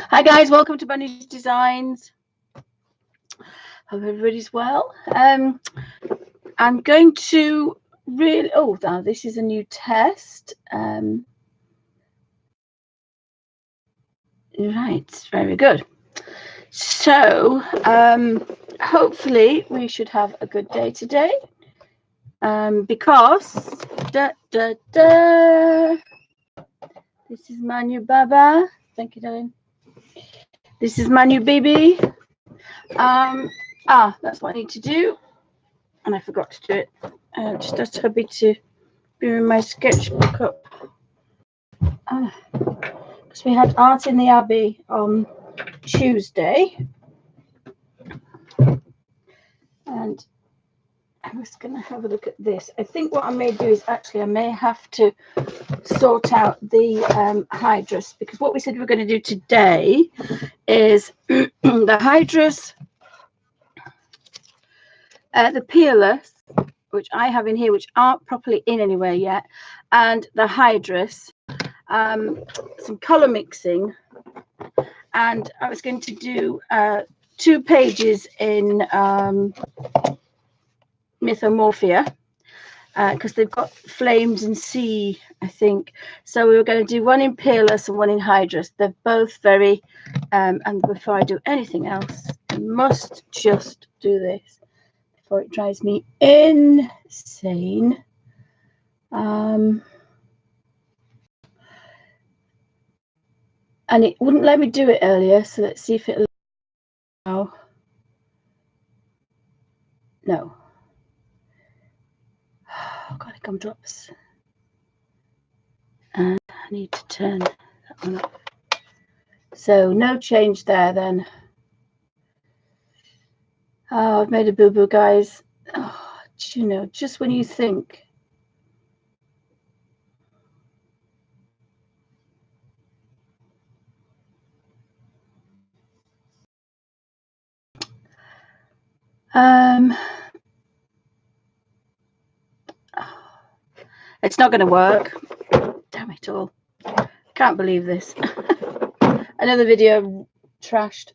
Hi guys, welcome to Bunny's Designs. Hope everybody's well. I'm going to really, now this is a new test. Right, very good. So hopefully we should have a good day today. Because this is my new Baba. Thank you, darling. This is my new baby. That's what I need to do, and I forgot to do it. Just asked hubby to bring my sketchbook up. Because we had art in the Abbey on Tuesday, and I was going to have a look at this. I think what I may do is actually I may have to sort out the Hydrus, because what we said we were going to do today is the Hydrus, the Peerless, which I have in here, which aren't properly in anywhere yet, and the Hydrus, some color mixing, and I was going to do 2 pages in Mythomorphia, because they've got flames and sea, I think. So we were going to do one in Peerless and one in Hydrus. They're both very, and before I do anything else, I must just do this before it drives me insane. And it wouldn't let me do it earlier, so let's see if it'll. Oh, no. Oh, God, it gumdrops. And I need to turn that one off. So no change there then. Oh, I've made a boo-boo, guys. Oh, you know, just when you think. It's not going to work. Damn it all. Can't believe this. Another video trashed.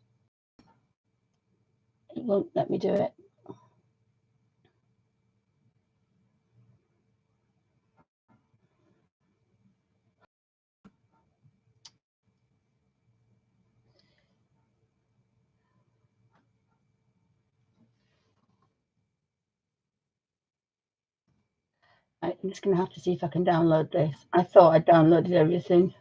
It won't let me do it. Right, I'm just going to have to see if I can download this. I thought I'd downloaded everything.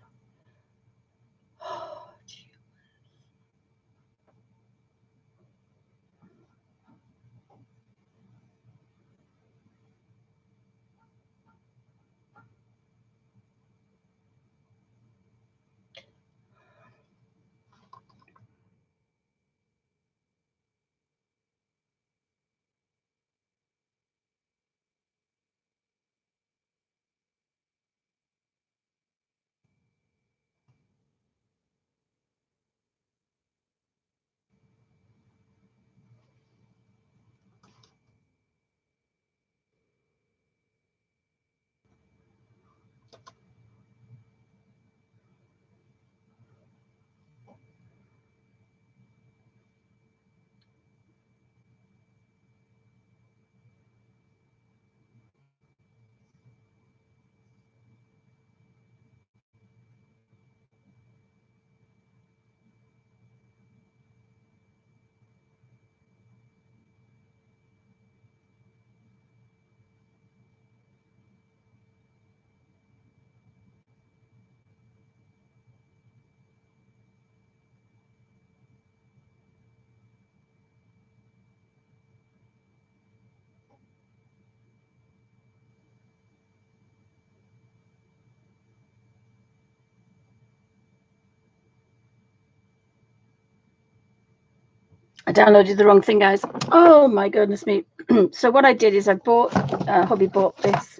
I downloaded the wrong thing, guys. Oh my goodness me. So what I did is I bought, hubby bought this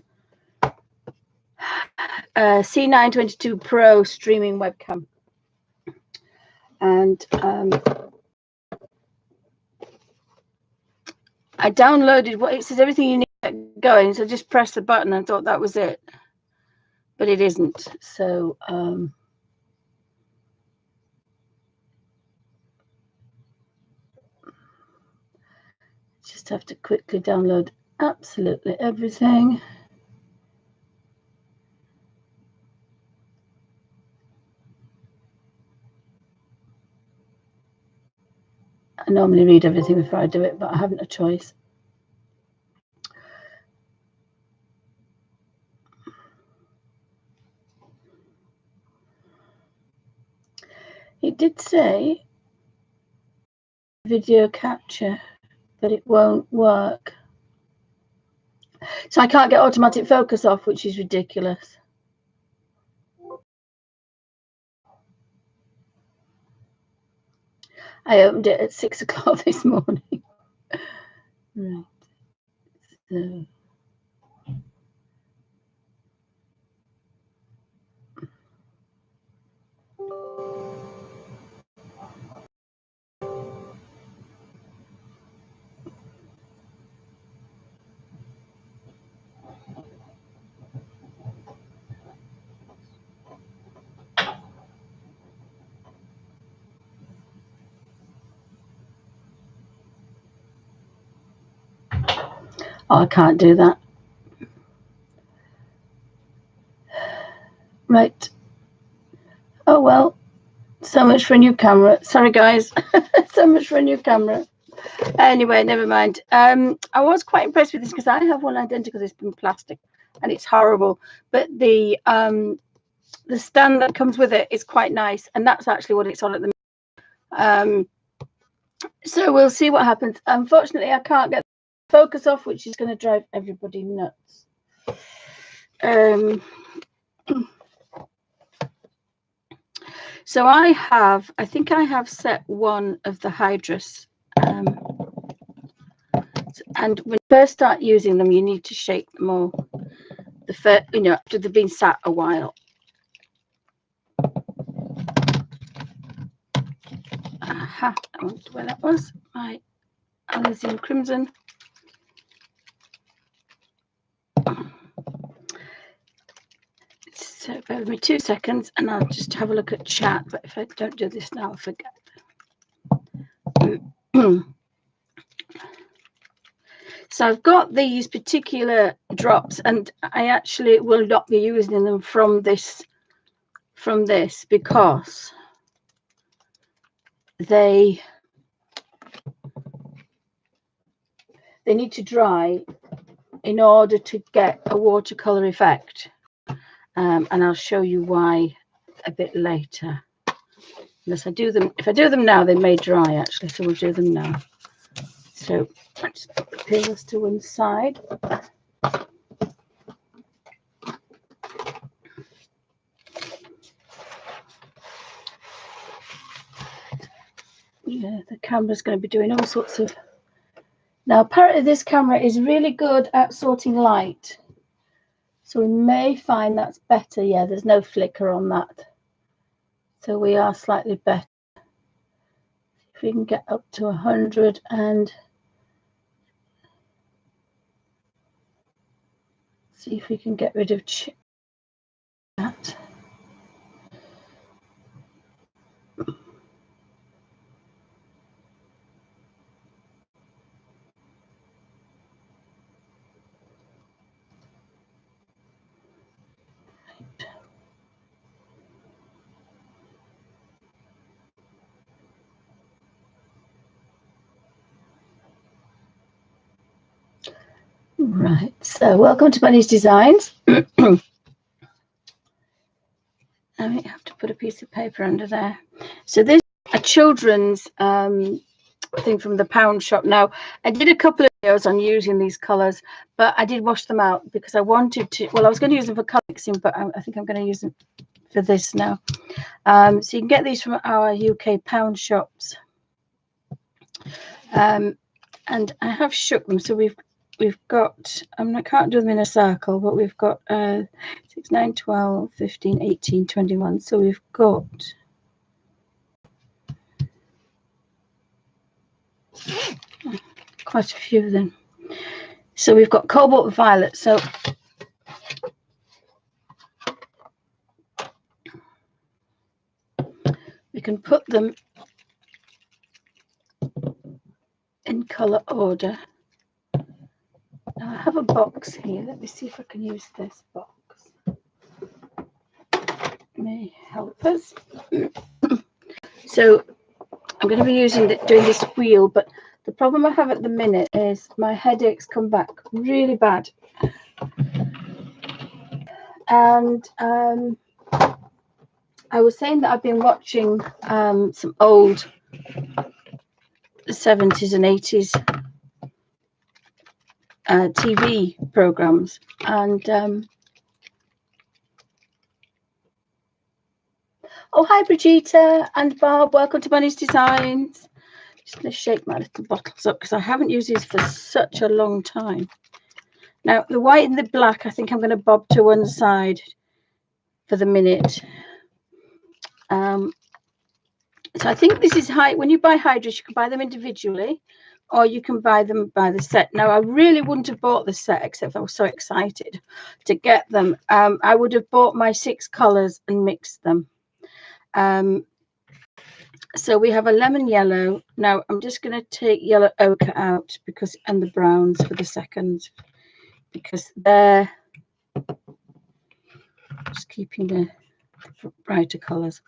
C922 Pro streaming webcam. And I downloaded what it says, everything you need to get going. So just press the button and thought that was it. But it isn't. So just have to quickly download absolutely everything. I normally read everything before I do it, but I haven't a choice. It did say video capture, but it won't work. So I can't get automatic focus off, which is ridiculous. I opened it at 6 o'clock this morning. Right. So. Oh, I can't do that. Right. Oh, well, so much for a new camera. Sorry, guys. So much for a new camera. Anyway, never mind. I was quite impressed with this because I have one identical that's been plastic and it's horrible. But the stand that comes with it is quite nice. And that's actually what it's on at the moment. So we'll see what happens. Unfortunately, I can't get the focus off, which is going to drive everybody nuts. So I think I have set one of the Hydrus. And when you first start using them, you need to shake them all. After they've been sat a while. Aha, I wonder where that was. My Elysian Crimson. So bear with me 2 seconds and I'll just have a look at chat. But if I don't do this now, I'll forget. So I've got these particular drops and I actually will not be using them from this because they need to dry in order to get a watercolor effect. And I'll show you why a bit later. Unless I do them, if I do them now, they may dry actually, so we'll do them now. So let's put the Peerless to one side. Yeah, the camera's going to be doing all sorts of. Now, apparently this camera is really good at sorting light. So we may find that's better. Yeah, there's no flicker on that. So we are slightly better. If we can get up to 100 and see if we can get rid of that. Right, so welcome to Bunny's Designs. I may have to put a piece of paper under there. So this is a children's thing from the pound shop. Now, I did a couple of videos on using these colours, but I did wash them out because I wanted to. Well, I was going to use them for colour mixing, but I think I'm going to use them for this now. So you can get these from our UK pound shops. And I have shook them, so we've got, I can't do them in a circle, but we've got 6, 9, 12, 15, 18, 21. So we've got quite a few of them. So we've got cobalt violet. So we can put them in colour order. box here. Let me see if I can use this box. May help us. So I'm going to be doing this wheel, but the problem I have at the minute is my headaches come back really bad. And I was saying that I've been watching some old 70s and 80s TV programs, and oh, hi Brigitte and Bob, welcome to Bunny's Designs. Just going to shake my little bottles up because I haven't used these for such a long time. Now the white and the black, I think I'm going to bob to one side for the minute. So I think this is when you buy Hydrus, you can buy them individually, or you can buy them by the set. Now I really wouldn't have bought the set, except I was so excited to get them. I would have bought my 6 colors and mixed them. So we have a lemon yellow. Now I'm just going to take yellow ochre out and the browns for the second, because they're just keeping the brighter colors.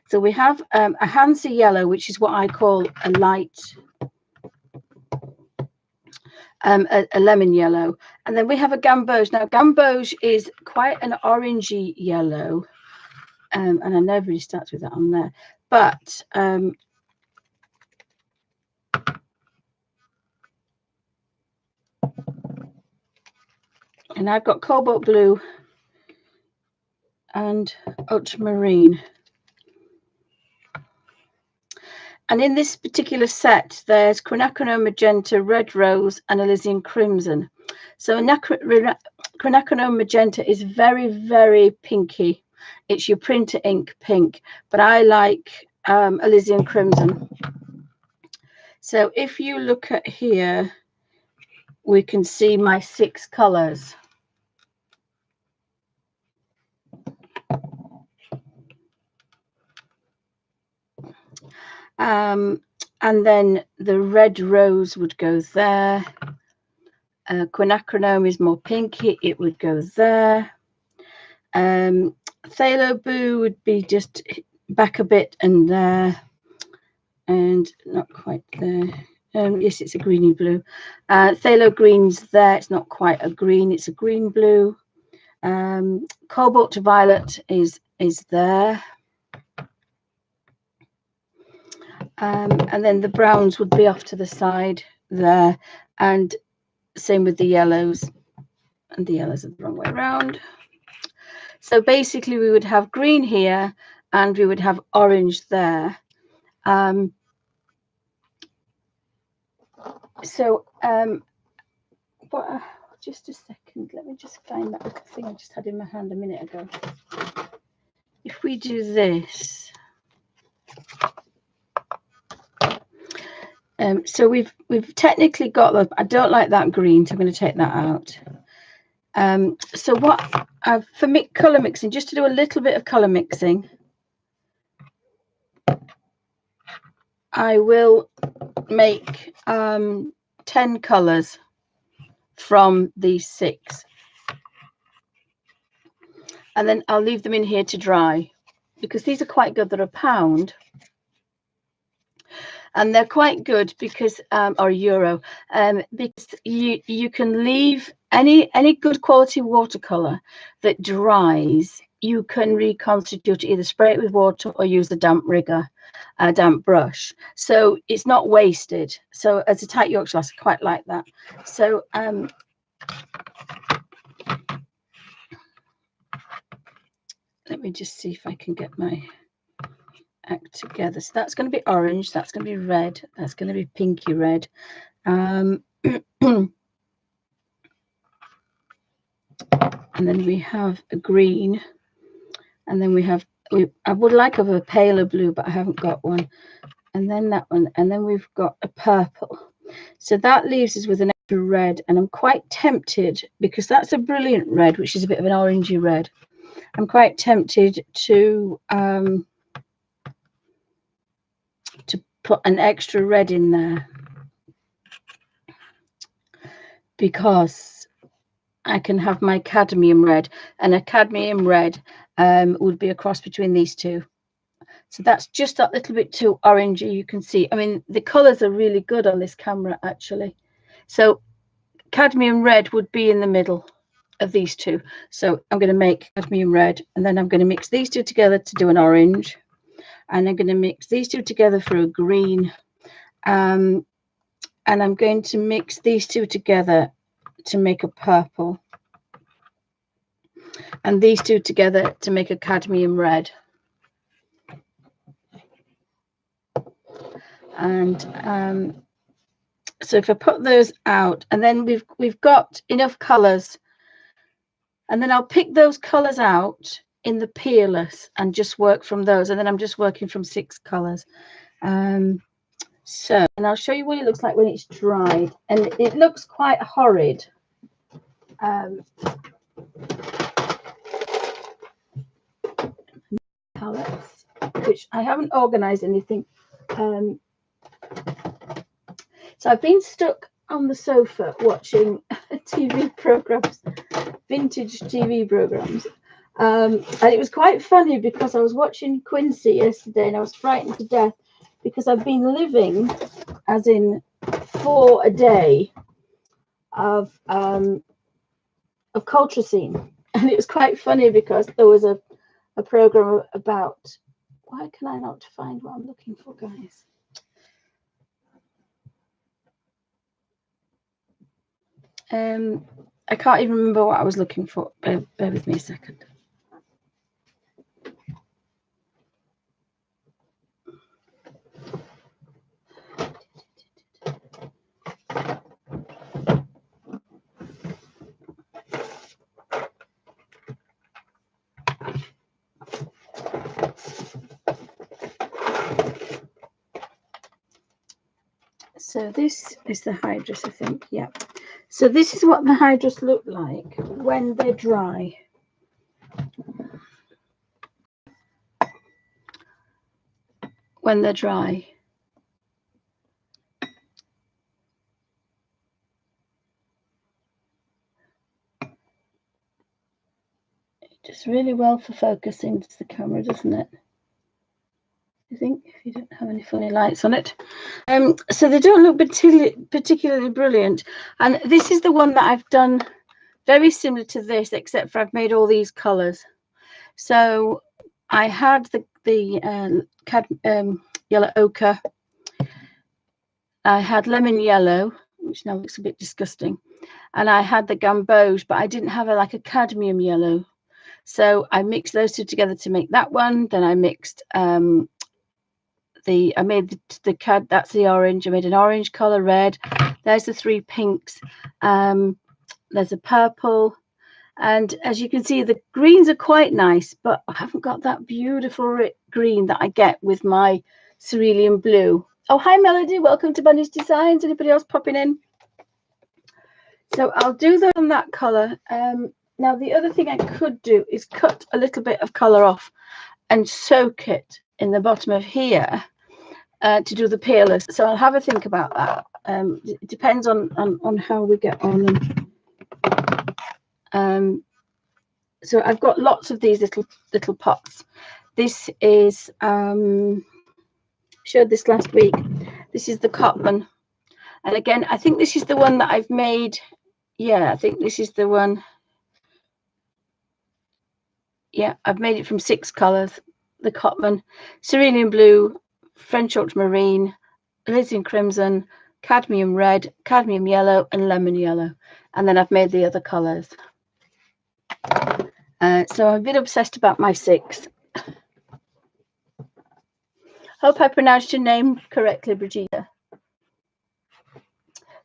So we have a Hansa yellow, which is what I call a light, a lemon yellow. And then we have a gamboge. Now gamboge is quite an orangey yellow. And I never really starts with that on there. But and I've got cobalt blue and ultramarine. And in this particular set, there's quinacridone magenta, red rose, and Elysian crimson. So quinacridone magenta is very, very pinky. It's your printer ink pink, but I like Elysian crimson. So if you look at here, we can see my 6 colors. And then the red rose would go there. Quinacridone is more pinky, it would go there. Phthalo blue would be just back a bit and there, and not quite there. Yes, it's a greeny blue. Phthalo green's there, it's not quite a green, it's a green blue. Cobalt to violet is there. And then the browns would be off to the side there, and same with the yellows, and the yellows are the wrong way around. So basically we would have green here and we would have orange there. Just a second, let me just find that little thing I just had in my hand a minute ago. If we do this, so we've technically got the, I don't like that green, so I'm going to take that out. So what for color mixing, just to do a little bit of color mixing, I will make 10 colors from these 6, and then I'll leave them in here to dry, because these are quite good. They're £1. And they're quite good because or euro, because you can leave any good quality watercolor that dries, you can reconstitute it, either spray it with water or use a damp rigger, a damp brush, so it's not wasted. So as a tight Yorkshire lass, I quite like that. So let me just see if I can get my act together. So that's going to be orange, that's going to be red, that's going to be pinky red. And then we have a green, and then I would like a paler blue, but I haven't got one, and then that one, and then we've got a purple. So that leaves us with an extra red, and I'm quite tempted, because that's a brilliant red, which is a bit of an orangey red. I'm quite tempted to put an extra red in there, because I can have my cadmium red, and a cadmium red would be a cross between these two. So that's just that little bit too orangey, you can see. I mean, the colors are really good on this camera, actually. So cadmium red would be in the middle of these two. So I'm going to make cadmium red, and then I'm going to mix these two together to do an orange. And I'm going to mix these two together for a green. And I'm going to mix these two together to make a purple. And these two together to make a cadmium red. And so if I put those out, and then we've got enough colors, and then I'll pick those colors out in the Peerless and just work from those, and then I'm just working from 6 colors. So, and I'll show you what it looks like when it's dried, and it looks quite horrid. Palettes, which I haven't organized anything. So I've been stuck on the sofa watching TV programs, vintage TV programs. And it was quite funny because I was watching Quincy yesterday and I was frightened to death because I've been living, as in 4 a day, of coltracine. And it was quite funny because there was a program about, why can I not find what I'm looking for, guys? I can't even remember what I was looking for. Bear with me a second. So this is the Hydrus, I think. Yeah. So this is what the Hydrus look like when they're dry. When they're dry. It does really well for focusing to the camera, doesn't it? I think, if you don't have any funny lights on it. So they don't look particularly brilliant. And this is the one that I've done very similar to this, except for I've made all these colors. So I had the yellow ochre. I had lemon yellow, which now looks a bit disgusting. And I had the gamboge, but I didn't have like a cadmium yellow. So I mixed those two together to make that one. Then I mixed I made the cad, that's the orange. I made an orange color, red. There's the 3 pinks. There's a purple. And as you can see, the greens are quite nice, but I haven't got that beautiful green that I get with my cerulean blue. Oh, hi, Melody. Welcome to Bunny's Designs. Anybody else popping in? So I'll do that on that color. Now, the other thing I could do is cut a little bit of color off and soak it in the bottom of here to do the Peerless. So I'll have a think about that. It depends on how we get on. So I've got lots of these little pots. This is showed this last week. This is the Cotman, and again, I think this is the one that I've made. Yeah, I think this is the one. Yeah, I've made it from 6 colors. The Cotman, cerulean blue, French ultramarine, alizarin crimson, cadmium red, cadmium yellow, and lemon yellow. And then I've made the other colors. So I'm a bit obsessed about my 6. Hope I pronounced your name correctly, Brigitte.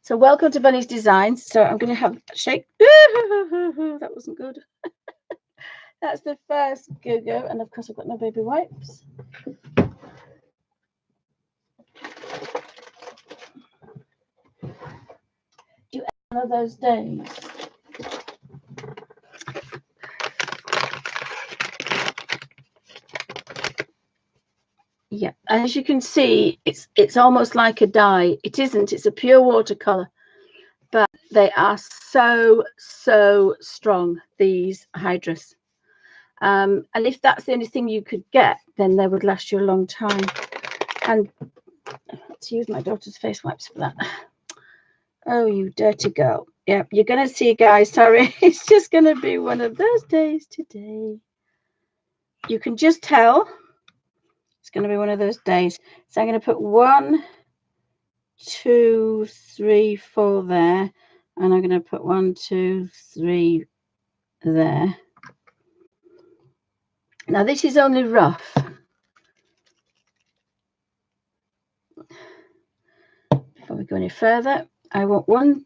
So welcome to Bunny's Designs. So I'm going to have a shake. That wasn't good. That's the first go-go. And of course, I've got no baby wipes. Do you have one of those days? Yeah, as you can see, it's almost like a dye. It isn't. It's a pure watercolor. But They are so strong, these Hydrus. And if that's the only thing you could get, then they would last you a long time. And let's use my daughter's face wipes for that. Oh, you dirty girl. Yep, you're going to see, guys. Sorry, it's just going to be one of those days today. You can just tell it's going to be one of those days. So I'm going to put 1, 2, 3, 4 there. And I'm going to put 1, 2, 3 there. Now, this is only rough. Before we go any further, I want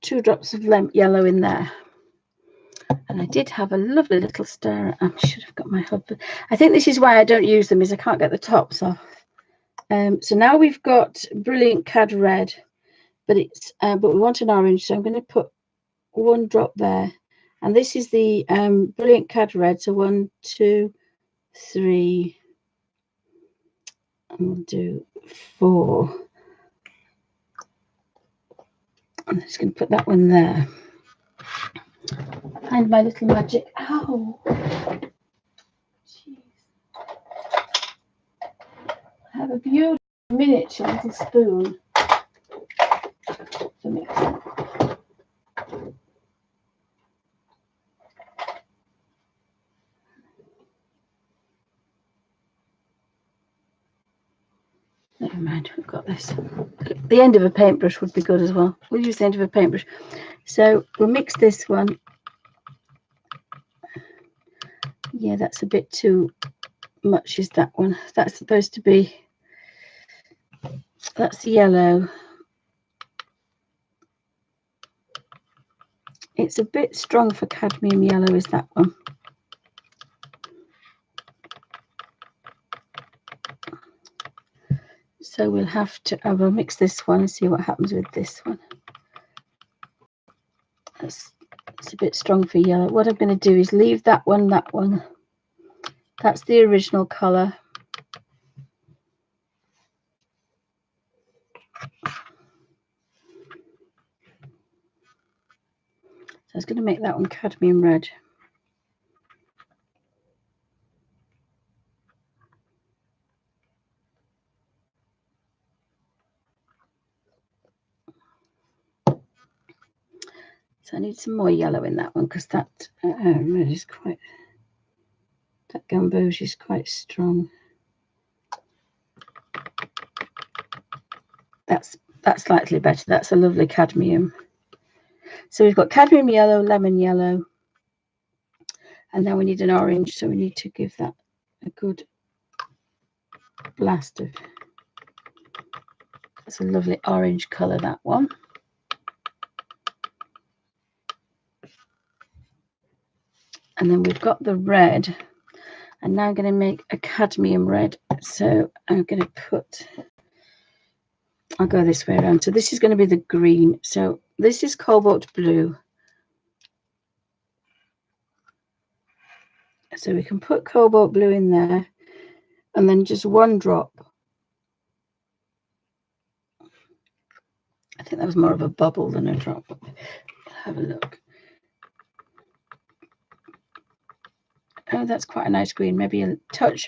2 drops of yellow in there. And I did have a lovely little stir. I should have got my husband. I think this is why I don't use them, is I can't get the tops off. So now we've got Brilliant Cad Red, but we want an orange, so I'm going to put 1 drop there. And this is the Brilliant Cad Red, so 1, 2, 3, and we'll do 4. I'm just going to put that one there. Find my little magic. Ow! Jeez. I have a beautiful miniature little spoon for mixing. Never mind, we've got this. The end of a paintbrush would be good as well. We'll use the end of a paintbrush. So we'll mix this one. Yeah, that's a bit too much, is that one. That's supposed to be, that's the yellow. It's a bit strong for cadmium yellow, is that one. So we'll have to, I will mix this one and see what happens with this one. It's a bit strong for yellow. What I'm going to do is leave that one. That's the original colour. So I was going to make that one cadmium red. So I need some more yellow in that one, because that red is quite, that gamboge is quite strong. That's slightly better. That's a lovely cadmium. So we've got cadmium yellow, lemon yellow, and then we need an orange. So we need to give that a good blast of. That's a lovely orange colour, that one. And then we've got the red, and now I'm going to make a cadmium red. So I'm going to put, I'll go this way around. So this is going to be the green. So this is cobalt blue. So we can put cobalt blue in there, and then just 1 drop. I think that was more of a bubble than a drop. Have a look. Oh, that's quite a nice green. Maybe a touch.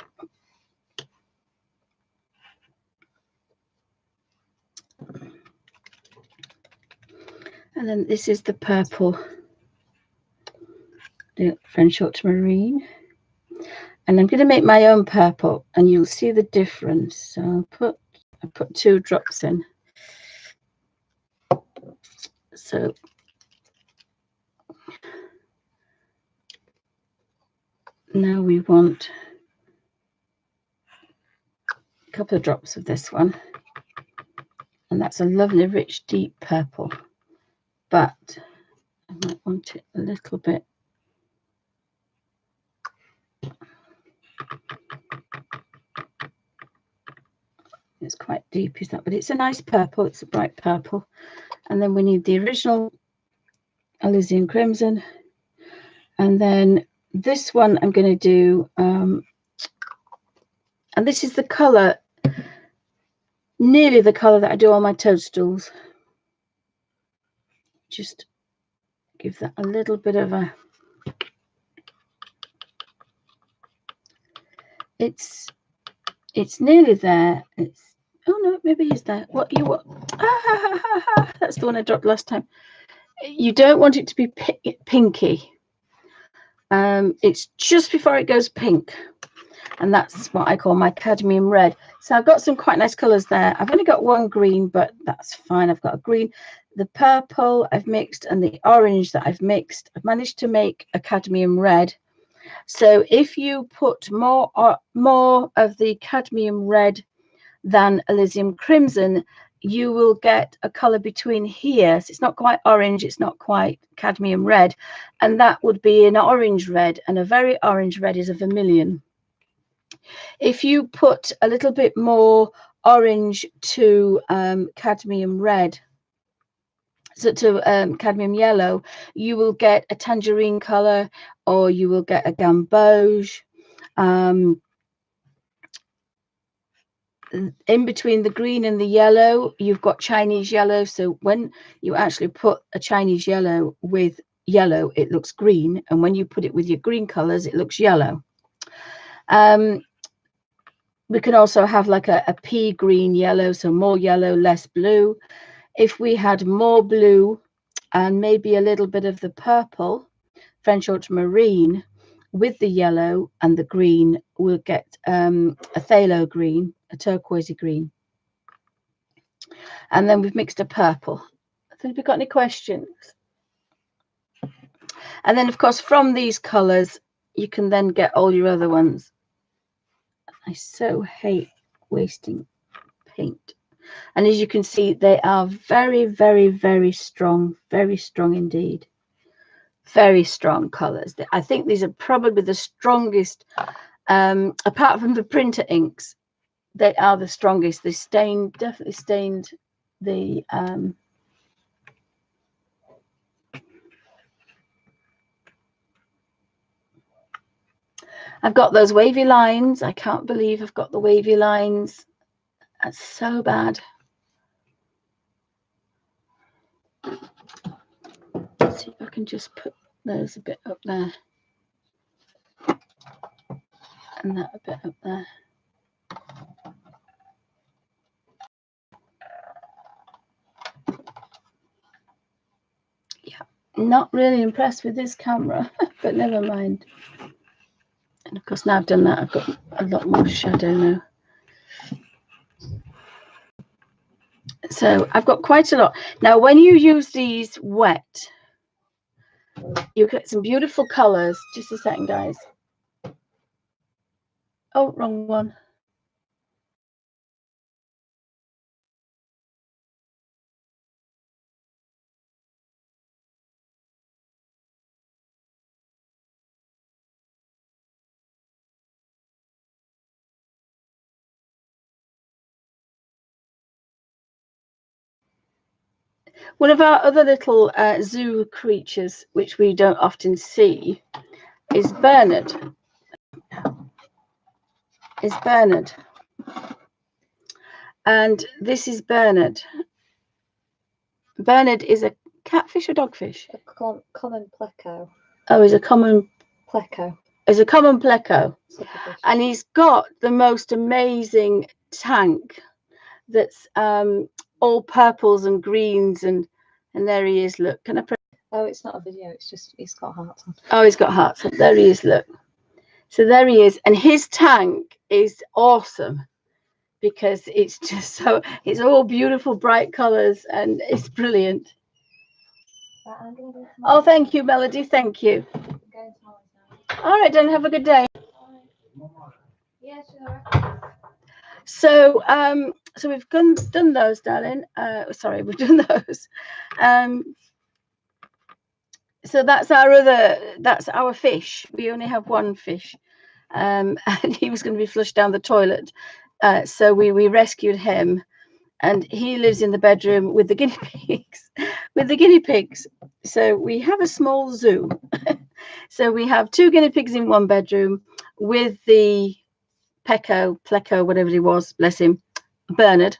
And then this is the purple, the French ultramarine. And I'm going to make my own purple, and you'll see the difference. So I put 2 drops in. So now we want a couple of drops of this one, and that's a lovely rich deep purple, but I might want it a little bit. It's quite deep, is that? But it's a nice purple. It's a bright purple. And then we need the original Elysian Crimson, and then this one I'm going to do, and this is the colour nearly the colour that I do on my toadstools. Just give that a little bit of a, it's nearly there. It's, oh no, maybe he's there. What you want? That's the one I dropped last time. You don't want it to be pinky. It's just before it goes pink, and that's what I call my cadmium red. So I've got some quite nice colors there. I've only got one green, but that's fine. I've got a green, the purple I've mixed, and the orange that I've mixed. I've managed to make a cadmium red. So if you put more of the cadmium red than Elysium crimson, you will get a color between here. So it's not quite orange, it's not quite cadmium red, and that would be an orange red, and a very orange red is a vermilion. If you put a little bit more orange to cadmium red, so to cadmium yellow, you will get a tangerine color, or you will get a gamboge. In between the green and the yellow, you've got Chinese yellow. So when you actually put a Chinese yellow with yellow, it looks green, and when you put it with your green colors, it looks yellow. We can also have like a pea green yellow, so more yellow, less blue. If we had more blue and maybe a little bit of the purple, French ultramarine, with the yellow and the green, we'll get a phthalo green, a turquoisey green. And then we've mixed a purple. Have we got any questions? And then, of course, from these colors, you can then get all your other ones. I so hate wasting paint. And as you can see, they are very, very, very strong indeed. Very strong colors. I think these are probably the strongest, apart from the printer inks, they are the strongest. They definitely stained the I've got those wavy lines. I can't believe I've got the wavy lines. That's so bad. Let's see if I can just put those a bit up there. And that a bit up there. Yeah, not really impressed with this camera, but never mind. And of course, now I've done that, I've got a lot more shadow now. So I've got quite a lot. Now, when you use these wet, you get some beautiful colors. Just a second, guys. Oh, wrong one. One of our other little zoo creatures, which we don't often see, is Bernard. And this is Bernard. Bernard is a catfish or dogfish? A common pleco. Oh, he's a common pleco. He's a common pleco. And he's got the most amazing tank that's all purples and greens, and there he is. Look, can I press? Oh, it's not a video, it's just he's got hearts on. Oh, he's got hearts on. There he is, look. So there he is, and his tank is awesome because it's just so, it's all beautiful bright colors and it's brilliant. Oh, thank you, Melody, thank you. All right, then, have a good day. Yeah, sure. So so we've done those, darling. Sorry, we've done those. So that's our fish. We only have one fish, and he was going to be flushed down the toilet. So we rescued him, and he lives in the bedroom with the guinea pigs. So we have a small zoo. So we have 2 guinea pigs in one bedroom with the pleco, whatever he was, bless him, Bernard.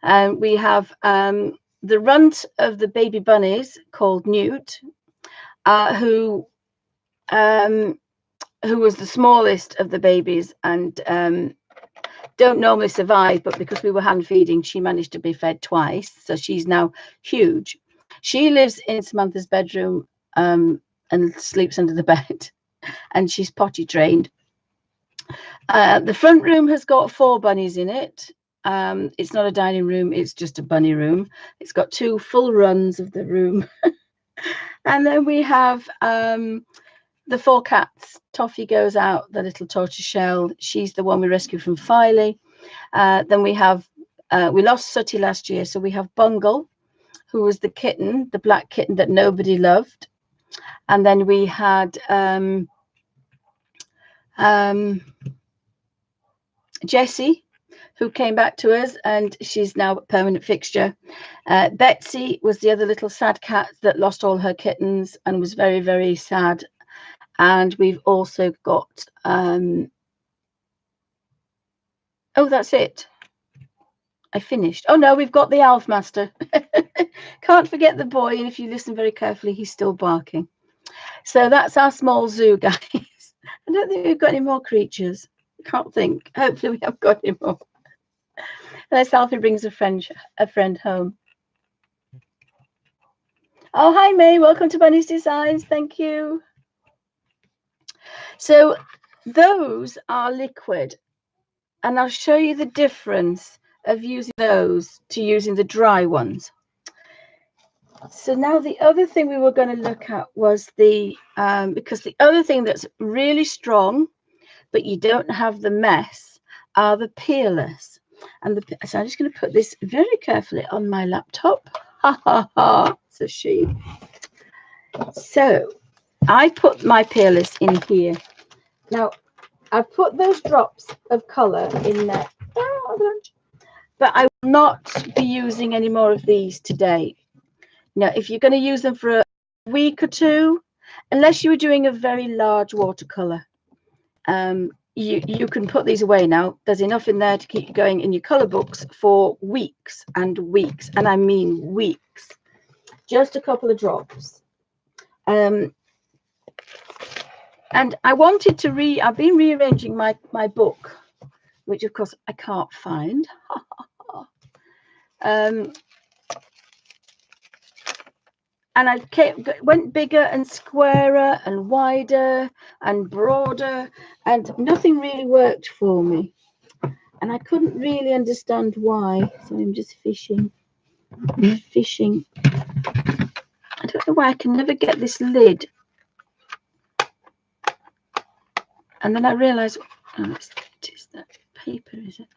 And we have the runt of the baby bunnies called Newt, who was the smallest of the babies and don't normally survive, but because we were hand feeding, she managed to be fed twice, so she's now huge. She lives in Samantha's bedroom and sleeps under the bed, and she's potty trained. The front room has got 4 bunnies in it. It's not a dining room, it's just a bunny room. It's got 2 full runs of the room. And then we have the 4 cats. Toffee goes out, the little tortoiseshell. She's the one we rescued from Filey. Then we have, we lost Sooty last year, so we have Bungle, who was the kitten, the black kitten that nobody loved. And then we had Jessie, who came back to us, and she's now a permanent fixture. Betsy was the other little sad cat that lost all her kittens and was very, very sad. And we've also got, oh, that's it. I finished. Oh, no, we've got the Alf Master. Can't forget the boy. And if you listen very carefully, he's still barking. So that's our small zoo, guys. I don't think we've got any more creatures. I can't think. Hopefully we have got any more. Unless Alfie brings a friend home. Oh, hi, May. Welcome to Bunny's Designs. Thank you. So those are liquid. And I'll show you the difference of using those to using the dry ones. So now the other thing we were going to look at was the, because the other thing that's really strong, but you don't have the mess, are the Peerless. And so I'm just going to put this very carefully on my laptop. Ha ha ha. It's a she. So I put my Peerless in here. Now I've put those drops of colour in there, but I will not be using any more of these today. Now, if you're going to use them for a week or 2, unless you were doing a very large watercolour, you can put these away now. There's enough in there to keep you going in your colour books for weeks and weeks, and I mean weeks. Just a couple of drops. And I wanted to I've been rearranging my book, which of course I can't find. And I went bigger and squarer and wider and broader, and nothing really worked for me. And I couldn't really understand why. So I'm just fishing. Fishing. I don't know why I can never get this lid. And then I realised, oh, it's that paper, is it?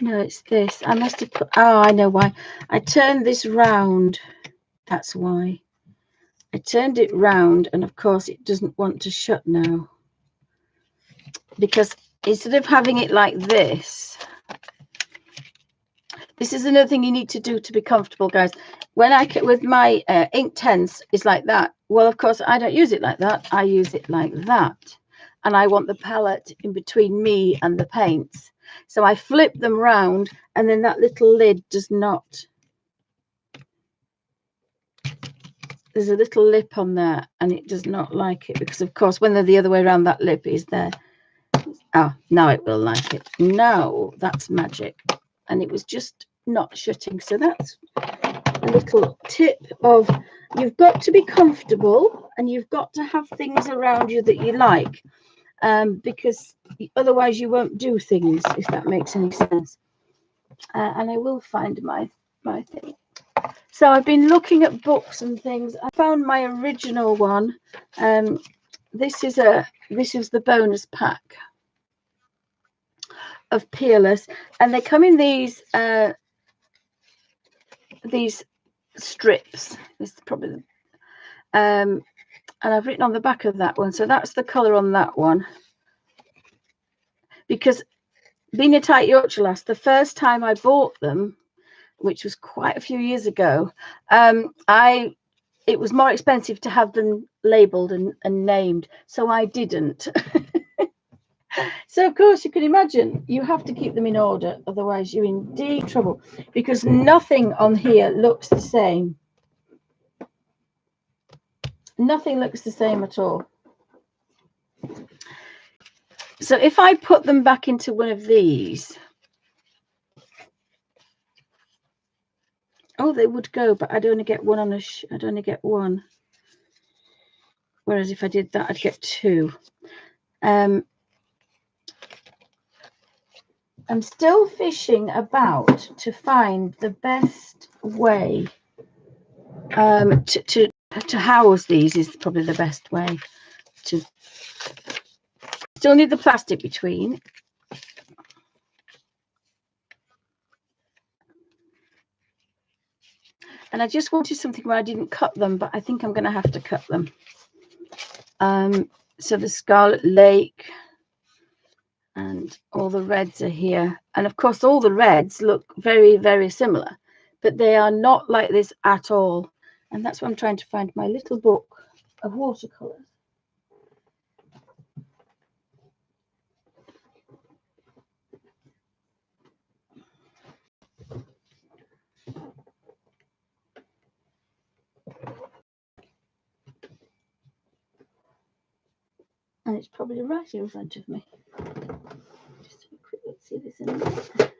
No, it's this. I must have put, oh, I know why. I turned this round. That's why. I turned it round, and of course it doesn't want to shut now. Because instead of having it like this, this is another thing you need to do to be comfortable, guys. When with my Inktense, it's like that. Well, of course, I don't use it like that. I use it like that. And I want the palette in between me and the paints. So I flip them round, and then that little lid does not. There's a little lip on there, and it does not like it, because of course when they're the other way around, that lip is there. Oh, now it will like it. No, that's magic. And it was just not shutting. So that's a little tip of, you've got to be comfortable, and you've got to have things around you that you like, because otherwise you won't do things, if that makes any sense. And I will find my thing. So I've been looking at books and things. I found my original one. This is the bonus pack of Peerless, and they come in these strips. This is probably and I've written on the back of that one. So that's the colour on that one. Because being a tight Yorkshire lass, the first time I bought them, which was quite a few years ago, it was more expensive to have them labelled and named, so I didn't. So of course you can imagine you have to keep them in order, otherwise you're in deep trouble, because nothing on here looks the same. Nothing looks the same at all. So if I put them back into one of these, oh, they would go, but I'd only get one on a I'd only get one. Whereas if I did that, I'd get two. I'm still fishing about to find the best way to house these. Is probably the best way to. Still need the plastic between. And I just wanted something where I didn't cut them, but I think I'm going to have to cut them. So the Scarlet Lake and all the reds are here. And of course, all the reds look very, very similar, but they are not like this at all. And that's why I'm trying to find my little book of watercolors. And it's probably right in front of me. Just have a quick look, see this in a minute.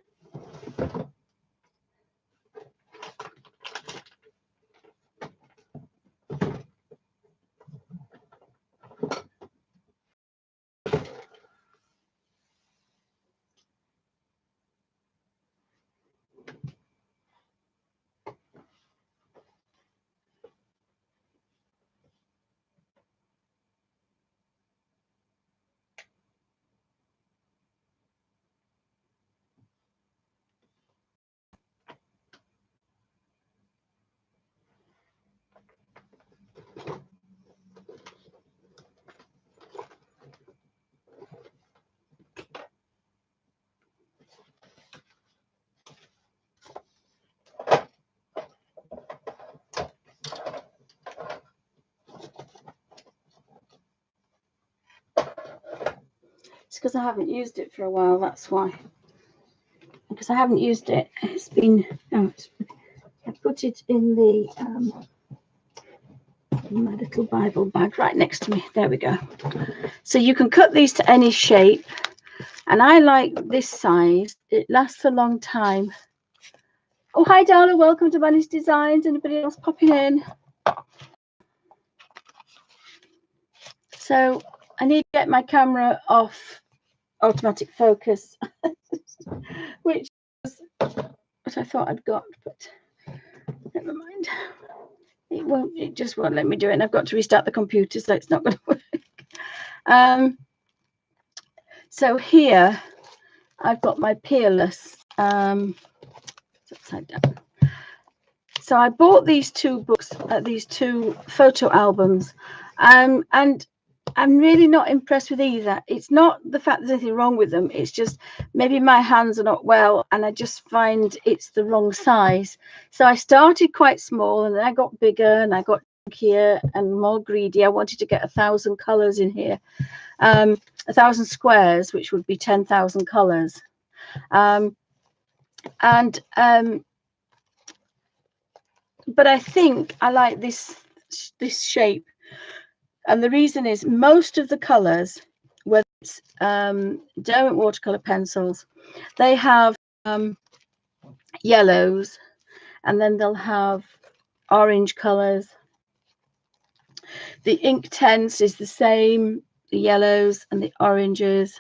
It's because I haven't used it for a while, that's why. Because I haven't used it, it's been, oh, I put it in the in my little Bible bag right next to me. There we go. So you can cut these to any shape, and I like this size. It lasts a long time. Oh, hi Darla, welcome to Bunny's Designs. Anybody else popping in? So I need to get my camera off automatic focus, which was what I thought I'd got, but never mind. It just won't let me do it, and I've got to restart the computer, so it's not going to work. So here I've got my Peerless. It's upside down. So I bought these two books, these two photo albums, and I'm really not impressed with either. It's not the fact there's anything wrong with them. It's just maybe my hands are not well, and I just find it's the wrong size. So I started quite small, and then I got bigger, and I got here and more greedy. I wanted to get 1,000 colors in here, 1,000 squares, which would be 10,000 colors. But I think I like this shape, and the reason is most of the colors, whether it's Derwent watercolor pencils, they have yellows, and then they'll have orange colors. The Inktense is the same, the yellows and the oranges,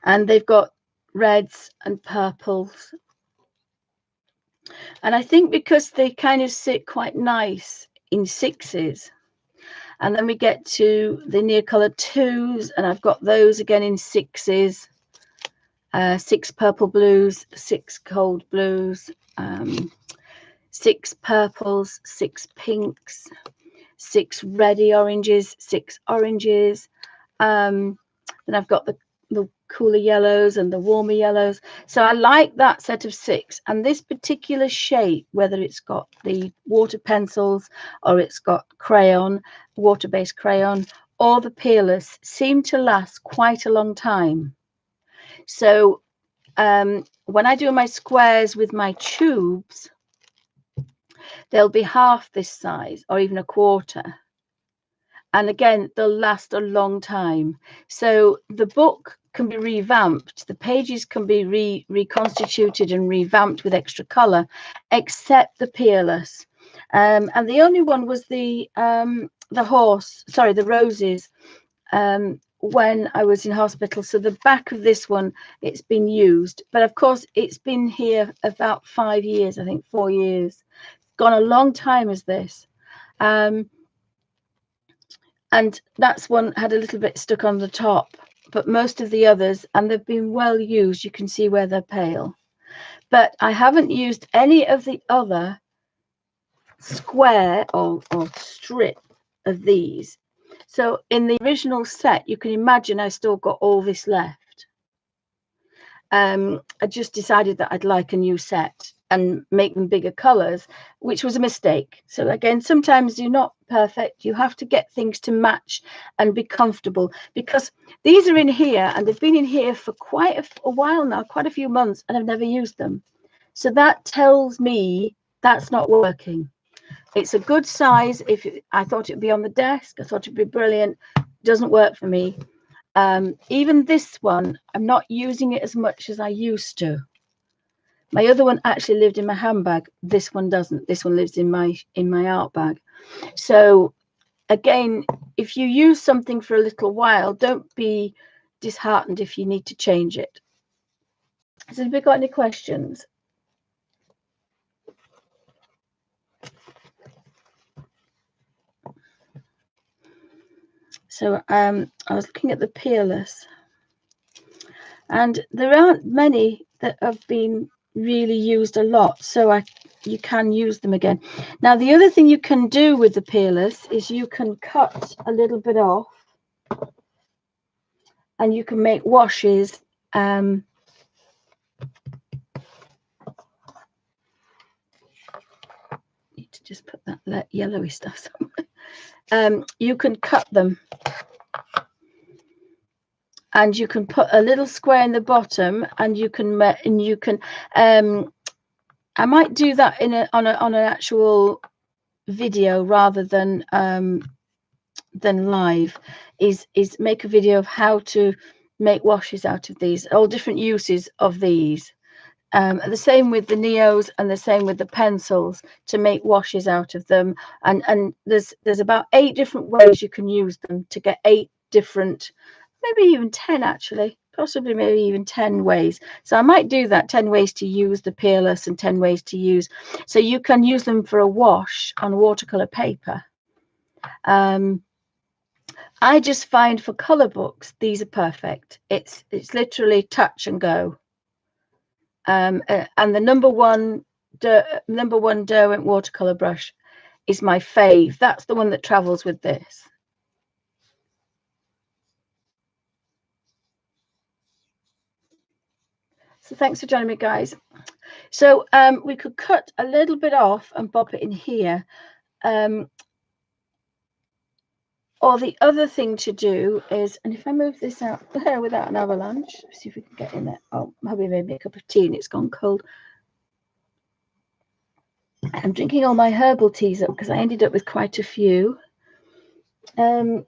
and they've got reds and purples. And I think because they kind of sit quite nice in sixes, and then we get to the near color twos, and I've got those again in sixes, 6 purple blues, 6 cold blues, 6 purples, 6 pinks, 6 reddy oranges, 6 oranges. Then I've got the cooler yellows and the warmer yellows. So I like that set of 6, and this particular shape, whether it's got the water pencils or it's got crayon, water-based crayon, or the Peerless seem to last quite a long time. So when I do my squares with my tubes, they'll be half this size or even a quarter. And again, they'll last a long time. So the book can be revamped. The pages can be reconstituted and revamped with extra color, except the Peerless. And the only one was the roses, when I was in hospital. So the back of this one, it's been used. But of course, it's been here about 5 years, I think 4 years. Gone a long time as this. And that's one had a little bit stuck on the top, but most of the others, and they've been well used, you can see where they're pale. But I haven't used any of the other square or strip of these. So in the original set, you can imagine I still got all this left. I just decided that I'd like a new set and make them bigger colors, which was a mistake. So again, sometimes you're not perfect. You have to get things to match and be comfortable, because these are in here and they've been in here for quite a while now, quite a few months, and I've never used them. So that tells me that's not working. It's a good size. I thought it'd be on the desk, I thought it'd be brilliant. Doesn't work for me. Even this one, I'm not using it as much as I used to. My other one actually lived in my handbag. This one doesn't. This one lives in my art bag. So again, if you use something for a little while, don't be disheartened if you need to change it. So have we got any questions? So I was looking at the Peerless, and there aren't many that have been really used a lot, so you can use them again. Now the other thing you can do with the Peerless is you can cut a little bit off and you can make washes. Need to just put that yellowy stuff somewhere. You can cut them and you can put a little square in the bottom, and you can I might do that on an actual video rather than live. Is make a video of how to make washes out of these, all different uses of these. The same with the Neos and the same with the pencils, to make washes out of them. And there's about 8 different ways you can use them to get 8 different, maybe even 10 actually, possibly maybe even 10 ways. So I might do that, 10 ways to use the Peerless and 10 ways to use. So you can use them for a wash on watercolor paper. I just find for color books, these are perfect. It's literally touch and go. And the number one Derwent watercolor brush is my fave. That's the one that travels with this. So thanks for joining me, guys. So we could cut a little bit off and pop it in here. Or the other thing to do is, and if I move this out there without an avalanche, see if we can get in there. Oh, maybe made me a cup of tea and it's gone cold. I'm drinking all my herbal teas up because I ended up with quite a few. There's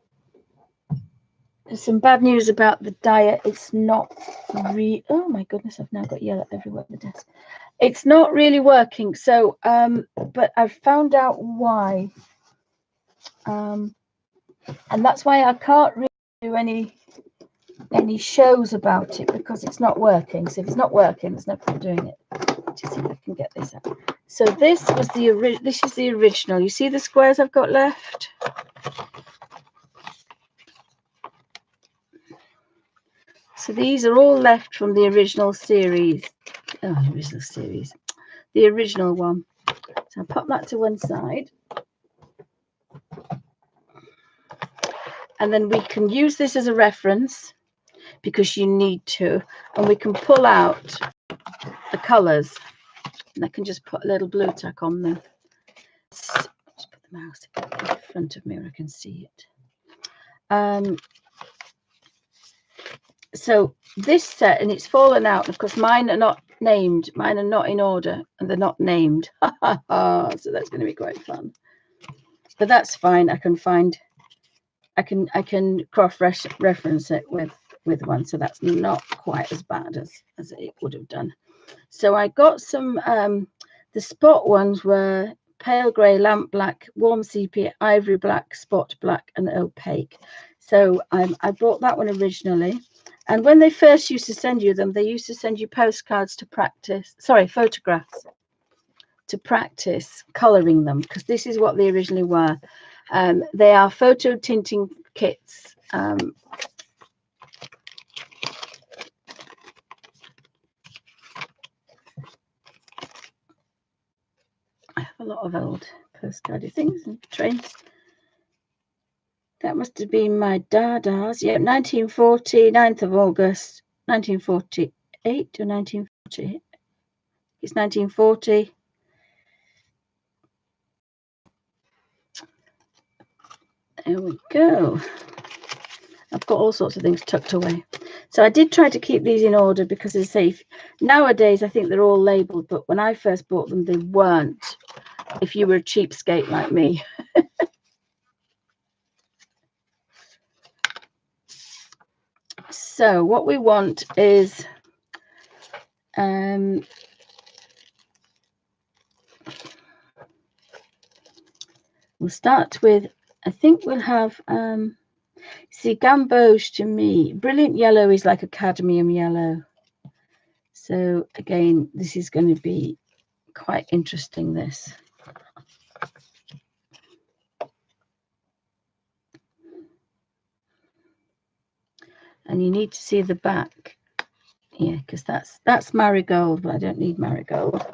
some bad news about the diet. It's not oh my goodness, I've now got yellow everywhere at the desk. It's not really working. So but I've found out why. And that's why I can't really do any shows about it, because it's not working. So if it's not working, there's no point doing it. Just see if I can get this out. So this is the original. You see the squares I've got left? So these are all left from the original series. Oh, the original one. So I'll pop that to one side. And then we can use this as a reference, because you need to. And we can pull out the colours. And I can just put a little blue tack on there. Just put the mouse in front of me where I can see it. So this set, and it's fallen out. Of course, mine are not named. Mine are not in order, and they're not named. So that's going to be quite fun. But that's fine. I can find. I can cross reference it with one, so that's not quite as bad as it would have done. So I got some. The spot ones were pale grey, lamp black, warm sepia, ivory black, spot black, and opaque. So I bought that one originally. And when they first used to send you them, they used to send you postcards to practice, sorry, photographs to practice colouring them, because this is what they originally were. They are photo tinting kits. I have a lot of old postcardy things and trains. That must have been my Dada's. Yeah, 1940, 9th of August, 1948 or 1940. It's 1940. There we go. I've got all sorts of things tucked away. So I did try to keep these in order because they're safe. Nowadays, I think they're all labelled, but when I first bought them, they weren't, if you were a cheapskate like me. So what we want is we'll start with, I think we'll have, see, gamboge to me, brilliant yellow is like a cadmium yellow. So again, this is going to be quite interesting, this. And you need to see the back. Yeah, because that's marigold, but I don't need marigold.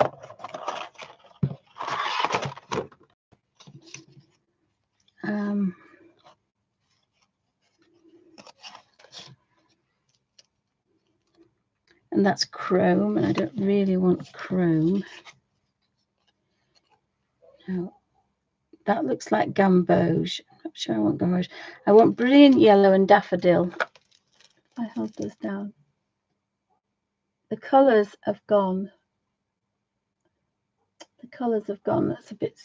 And that's chrome, and I don't really want chrome. No, that looks like gamboge. I'm not sure I want gamboge. I want brilliant yellow and daffodil. I hold those down. The colours have gone. The colours have gone. That's a bit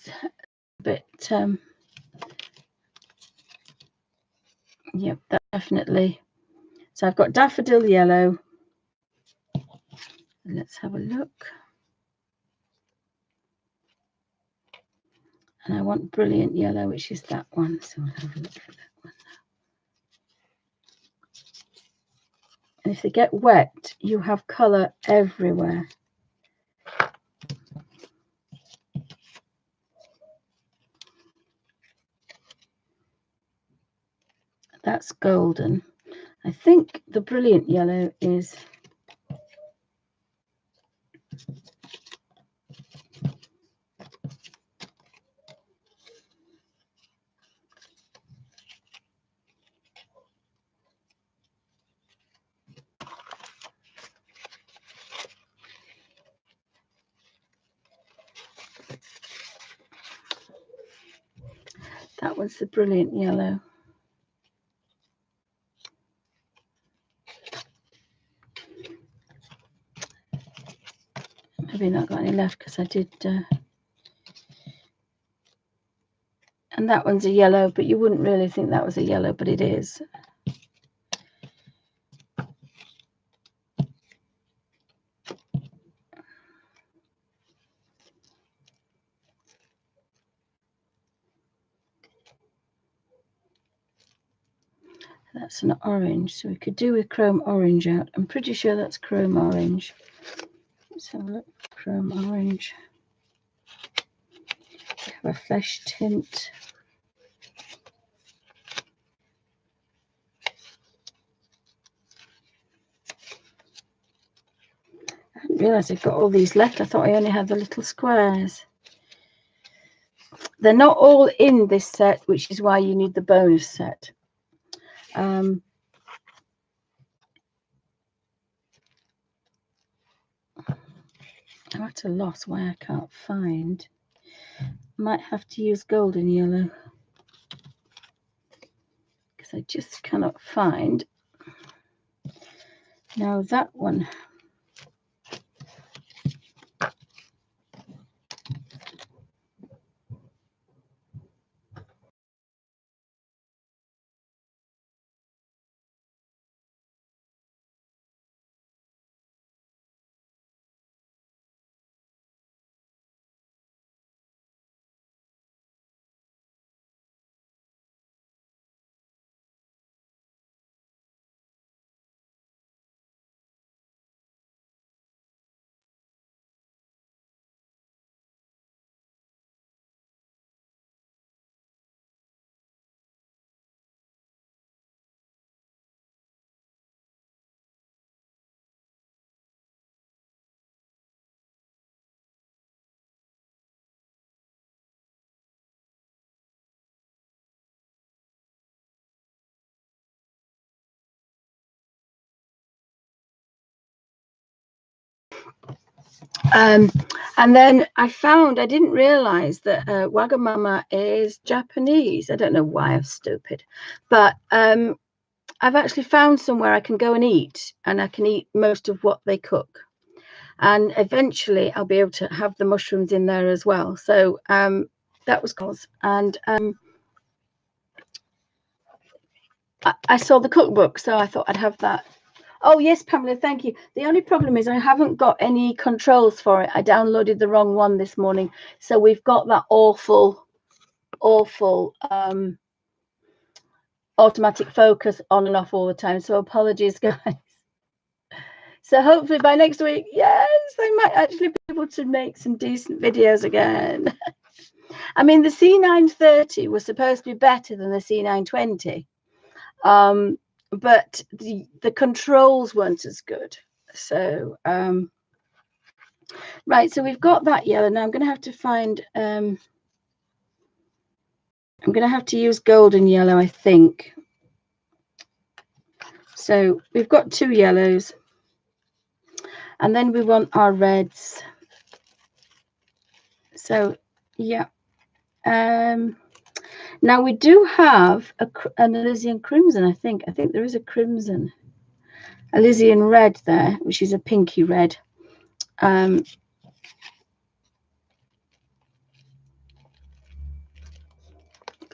yep, definitely. So I've got daffodil yellow. Let's have a look. And I want brilliant yellow, which is that one. So I'll have a look for that one now. And if they get wet, you have colour everywhere. That's golden. I think the brilliant yellow is that one's the brilliant yellow. Maybe not got any left because I did. And that one's a yellow, but you wouldn't really think that was a yellow, but it is. That's an orange, so we could do with chrome orange out. I'm pretty sure that's chrome orange. Let's have a look. Chrome orange. We have a flesh tint. I didn't realise I've got all these left. I thought I only had the little squares. They're not all in this set, which is why you need the bonus set. I'm at a loss why I can't find. Might have to use golden yellow, because because I just cannot find. Now that one. And then I didn't realize that Wagamama is Japanese. I don't know why I'm stupid, but I've actually found somewhere I can go and eat, and I can eat most of what they cook. And eventually I'll be able to have the mushrooms in there as well. So that was cool. And I saw the cookbook, so I thought I'd have that. Oh, yes, Pamela, thank you. The only problem is I haven't got any controls for it. I downloaded the wrong one this morning. So we've got that awful automatic focus on and off all the time. So apologies, guys. So hopefully by next week, yes, I might actually be able to make some decent videos again. I mean, the C930 was supposed to be better than the C920. But the controls weren't as good. So right, so we've got that yellow. Now I'm going to have to find I'm going to have to use golden yellow, I think. So we've got 2 yellows, and then we want our reds. So yeah, now we do have an Elysian crimson. I think there is a crimson, Elysian red there, which is a pinky red. But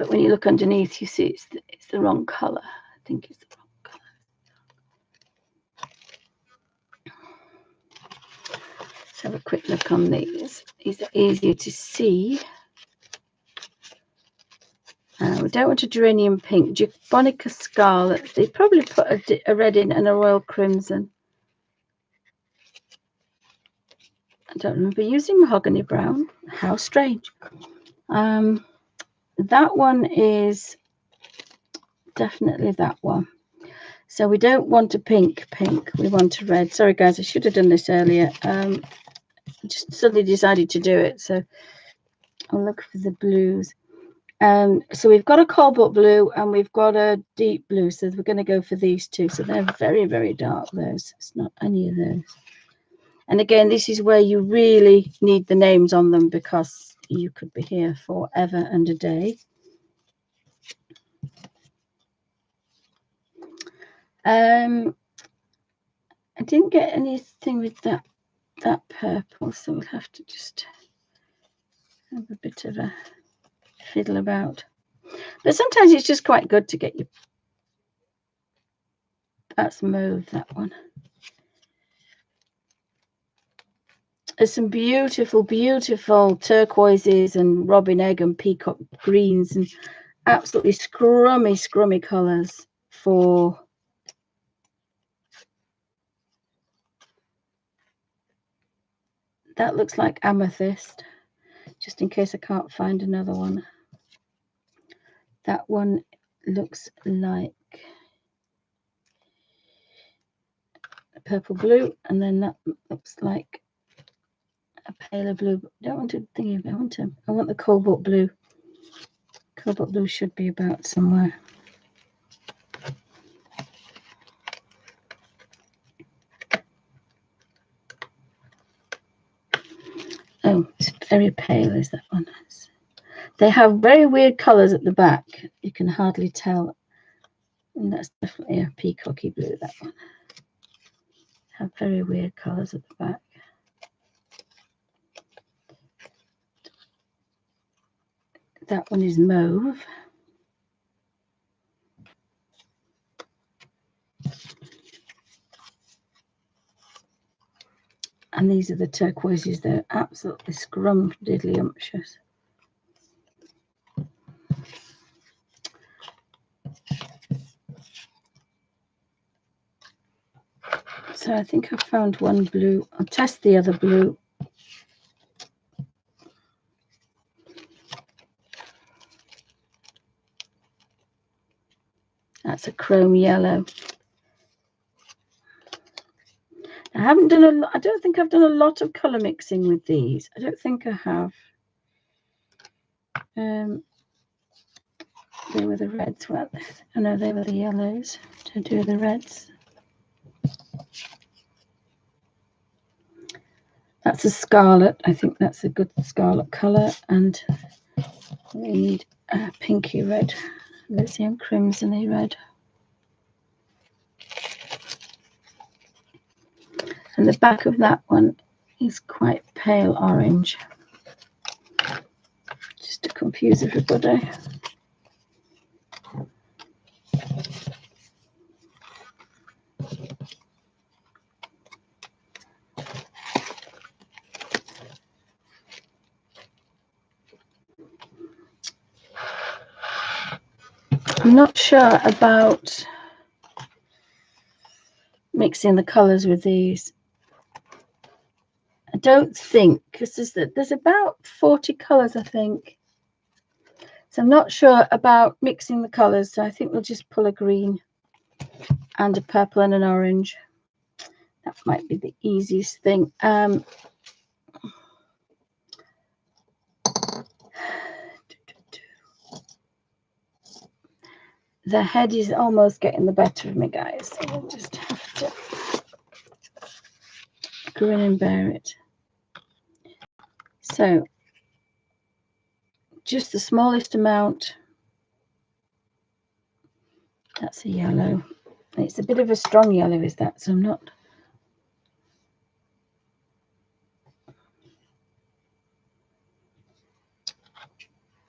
when you look underneath, you see it's the wrong color. I think it's the wrong color. Let's have a quick look on these. These are easier to see. We don't want a geranium pink, Japonica scarlet. They probably put a red in and a royal crimson. I don't remember using mahogany brown. How strange. That one is definitely that one. So we don't want a pink. We want a red. Sorry, guys, I should have done this earlier. I just suddenly decided to do it. So I'll look for the blues. So we've got a cobalt blue and we've got a deep blue. So we're going to go for these 2. So they're very, very dark, those. It's not any of those. And again, this is where you really need the names on them, because you could be here forever and a day. I didn't get anything with that purple, so we'll have to just have a bit of a fiddle about. But sometimes it's just quite good to get your... That's mauve, that one. There's some beautiful, beautiful turquoises and robin egg and peacock greens and absolutely scrummy colours for... That looks like amethyst, just in case I can't find another one. That one looks like purple blue, and then that looks like a paler blue. I don't want to think of it. I want the cobalt blue. Cobalt blue should be about somewhere. Oh, it's very pale, is that one? They have very weird colours at the back. You can hardly tell And that's definitely a peacocky blue, that one. Have very weird colours at the back. That one is mauve. And these are the turquoises. They're absolutely scrumptious. So I think I've found one blue. I'll test the other blue. That's a chrome yellow. I haven't done a lot. I don't think I've done a lot of colour mixing with these. I don't think I have. They were the reds, weren't they? Oh no, they were the yellows to do the reds. That's a scarlet. I think that's a good scarlet colour, and we need a pinky red. Lithium crimsony red. And the back of that one is quite pale orange. Just to confuse everybody. I'm not sure about mixing the colours with these. I don't think, because there's about 40 colours, I think. So I'm not sure about mixing the colours. So I think we'll just pull a green and a purple and an orange. That might be the easiest thing. The head is almost getting the better of me, guys. So we'll just have to grin and bear it. So just the smallest amount. That's a yellow. It's a bit of a strong yellow, is that? So I'm not.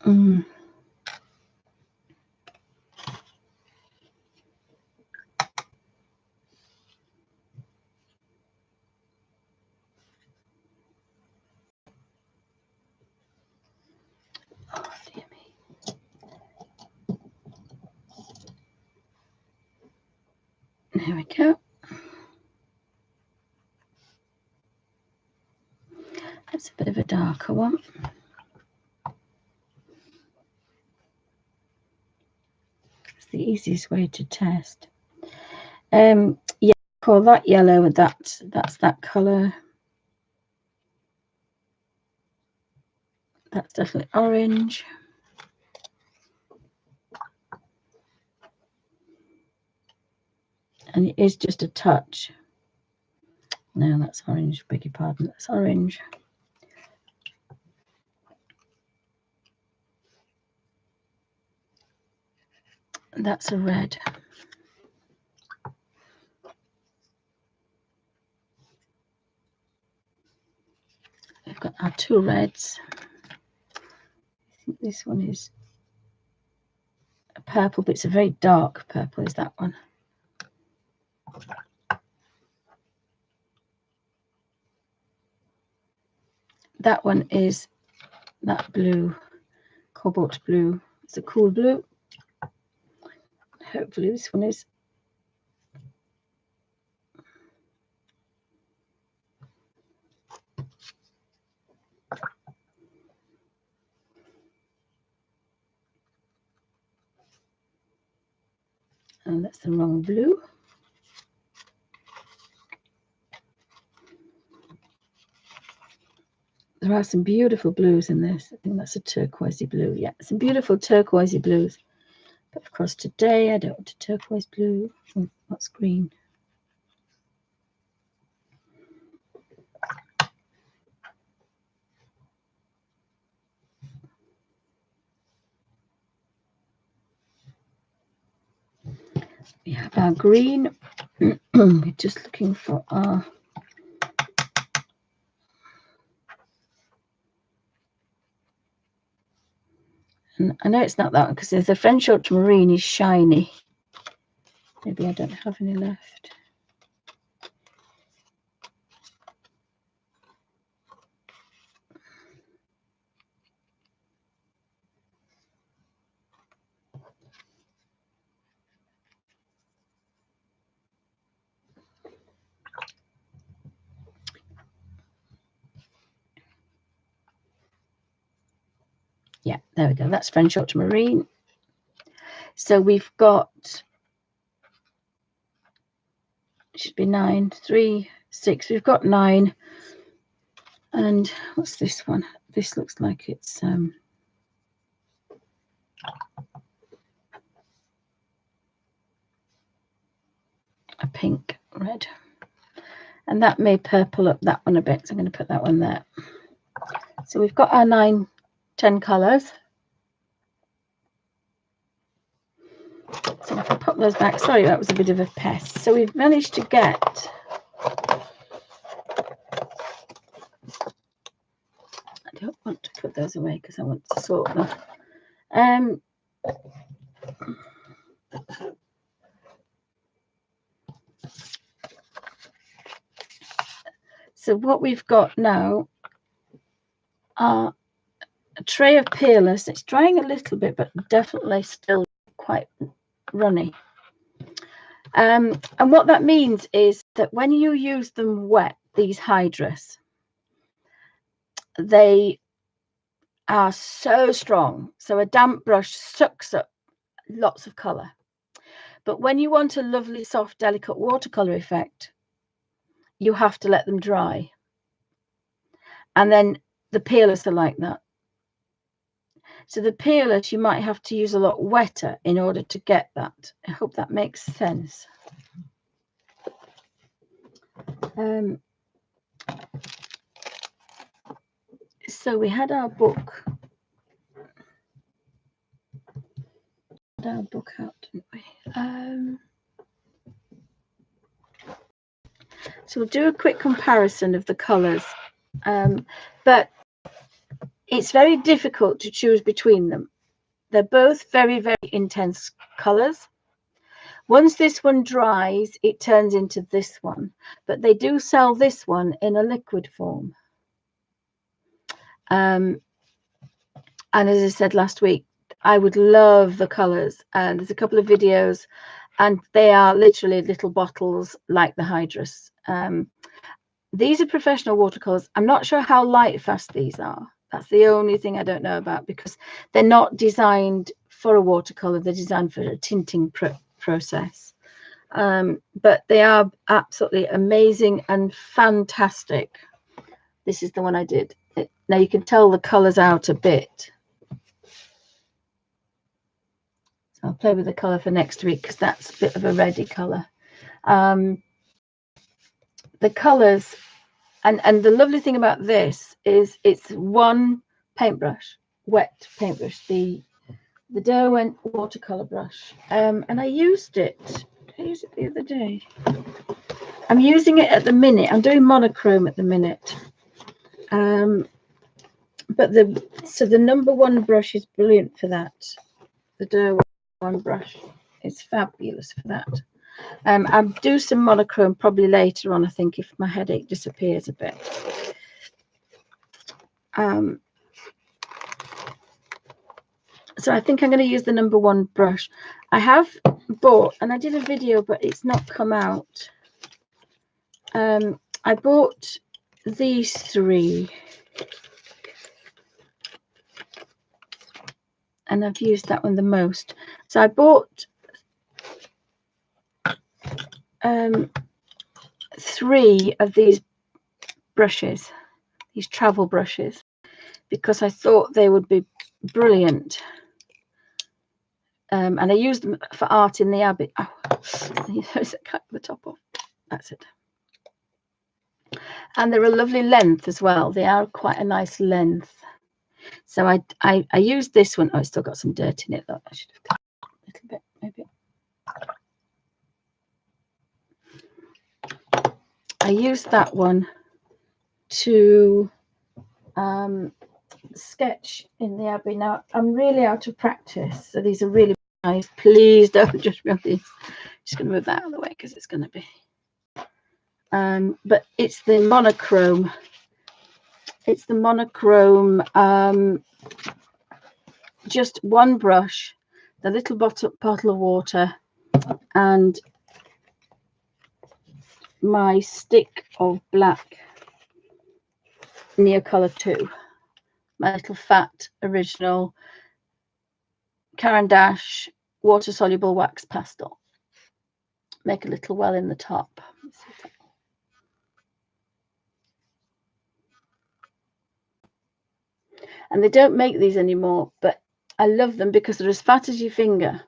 Oh, dear me. There we go. That's a bit of a darker one. It's the easiest way to test. Yeah, call that yellow, and that's that colour. That's definitely orange. And it is just a touch. No, that's orange, beg your pardon, that's orange. That's a red. We've got our two reds. I think this one is a purple, but it's a very dark purple, is that one. That one is that blue, cobalt blue. It's a cool blue. Hopefully this one is. And that's the wrong blue. There are some beautiful blues in this. I think that's a turquoisey blue. Yeah, some beautiful turquoisey blues. But of course today I don't want a turquoise blue. Oh, what's green? we have our green. We're just looking for our I know it's not that one because there's the French ultramarine is shiny. Maybe I don't have any left. Yeah, there we go. That's French ultramarine. So we've got, should be 9, 3, 6. We've got 9. And what's this one? This looks like it's a pink red. And that may purple up that one a bit. So I'm going to put that one there. So we've got our 9, 10 colours. So if I pop those back, sorry, that was a bit of a pest. So we've managed to get, I don't want to put those away because I want to sort them. So what we've got now are a tray of Peerless. It's drying a little bit, but definitely still quite runny. And what that means is that when you use them wet, these Hydrus, they are so strong. So a damp brush sucks up lots of colour. But when you want a lovely, soft, delicate watercolour effect, you have to let them dry. And then the Peerless are like that. So the Peerless, you might have to use a lot wetter in order to get that. I hope that makes sense. So we had our book. Our book out, didn't we? So we'll do a quick comparison of the colours. But it's very difficult to choose between them. They're both very, very intense colours. Once this one dries, it turns into this one. But they do sell this one in a liquid form. And as I said last week, I would love the colours. And there's a couple of videos, and they are literally little bottles like the Hydrus. These are professional watercolours. I'm not sure how light fast these are. That's the only thing I don't know about, because they're not designed for a watercolour. They're designed for a tinting process. But they are absolutely amazing and fantastic. This is the one I did. Now you can tell the colours out a bit. So I'll play with the colour for next week because that's a bit of a reddy colour. The colours, and the lovely thing about this is it's one paintbrush, wet paintbrush, the Derwent watercolour brush. And I used it. Did I use it the other day? I'm using it at the minute. I'm doing monochrome at the minute. But the number 1 brush is brilliant for that. The Derwent brush is fabulous for that. I'll do some monochrome probably later on, I think, if my headache disappears a bit. So I think I'm going to use the number 1 brush. I have bought, and I did a video, but it's not come out. I bought these 3. And I've used that one the most. So I bought 3 of these brushes, these travel brushes, because I thought they would be brilliant. And I used them for art in the Abbey. Oh, there's a cut the top off. That's it. And they're a lovely length as well. They are quite a nice length. So I used this one. Oh, it's still got some dirt in it, though. I should have cut a little bit, maybe. I used that one to sketch in the Abbey. Now I'm really out of practice, so these are really nice. Please don't judge me on these. Just going to move that out of the way because it's going to be but it's the monochrome. It's the monochrome, just one brush, the little bottle of water, and my stick of black Neocolor 2, my little fat original Caran d'Ache water soluble wax pastel. Make a little well in the top. And they don't make these anymore, but I love them because they're as fat as your finger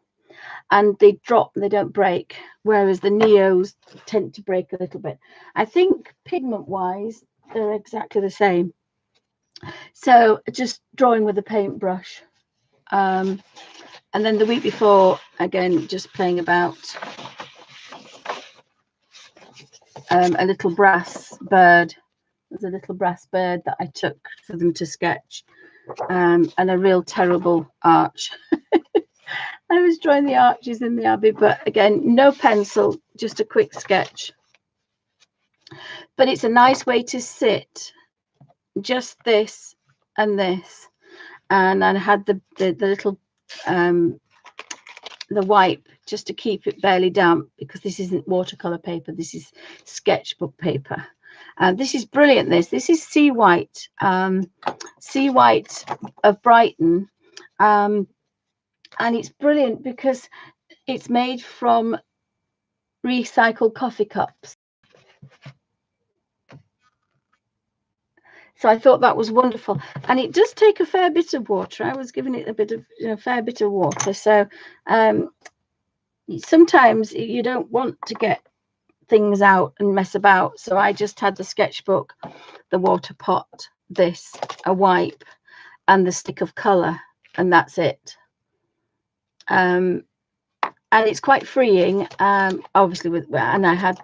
and they drop, they don't break, whereas the Neos tend to break a little bit. I think pigment wise they're exactly the same. So just drawing with a paintbrush, and then the week before, again, just playing about a little brass bird. There's a little brass bird that I took for them to sketch, and a real terrible arch. I was drawing the arches in the Abbey, but again, no pencil, just a quick sketch. But it's a nice way to sit, just this and this. And I had the little the wipe just to keep it barely damp, because this isn't watercolor paper, this is sketchbook paper. This is brilliant. This is Sea White of Brighton, and it's brilliant because it's made from recycled coffee cups. So I thought that was wonderful, and it does take a fair bit of water. I was giving it a bit of fair bit of water. So sometimes you don't want to get things out and mess about. So I just had the sketchbook, the water pot, this, a wipe, and the stick of colour, and that's it. And it's quite freeing, obviously. I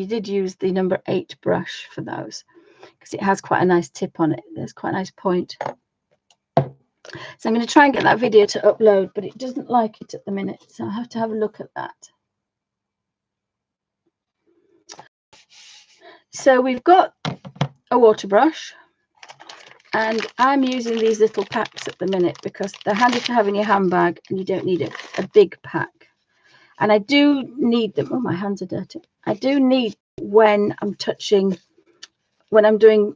did use the number 8 brush for those, because it has quite a nice tip on it. There's quite a nice point. So I'm going to try and get that video to upload, but it doesn't like it at the minute, so I'll have to have a look at that. So we've got a water brush, and I'm using these little packs at the minute because they're handy to have in your handbag, and you don't need a big pack. And I do need them. Oh, my hands are dirty. I do need when I'm doing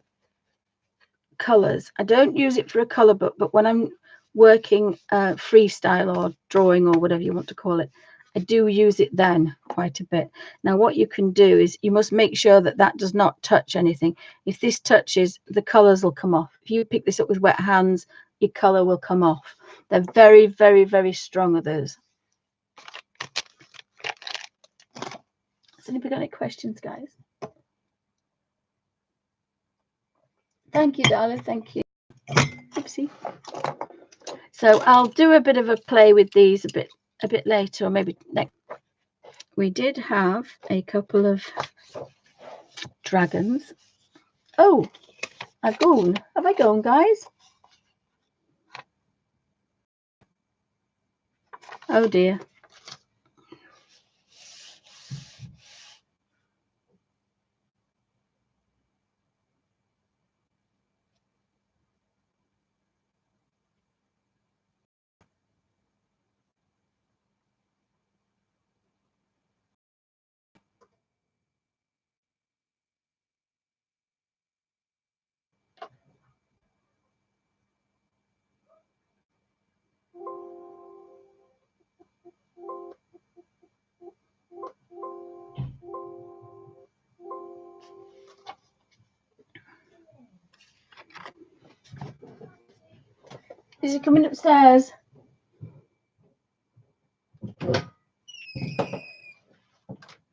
colors. I don't use it for a color book, but when I'm working freestyle or drawing or whatever you want to call it, I do use it then quite a bit. Now what you can do is you must make sure that that does not touch anything. If this touches, the colors will come off. If you pick this up with wet hands, your color will come off. They're very, very, very strong, are those. Has anybody got any questions, guys? Thank you, darling. Thank you. Oopsie. So I'll do a bit of a play with these a bit later, or maybe next. We did have a couple of dragons. Oh, I've gone. Have I gone, guys? Oh dear. Is he coming upstairs?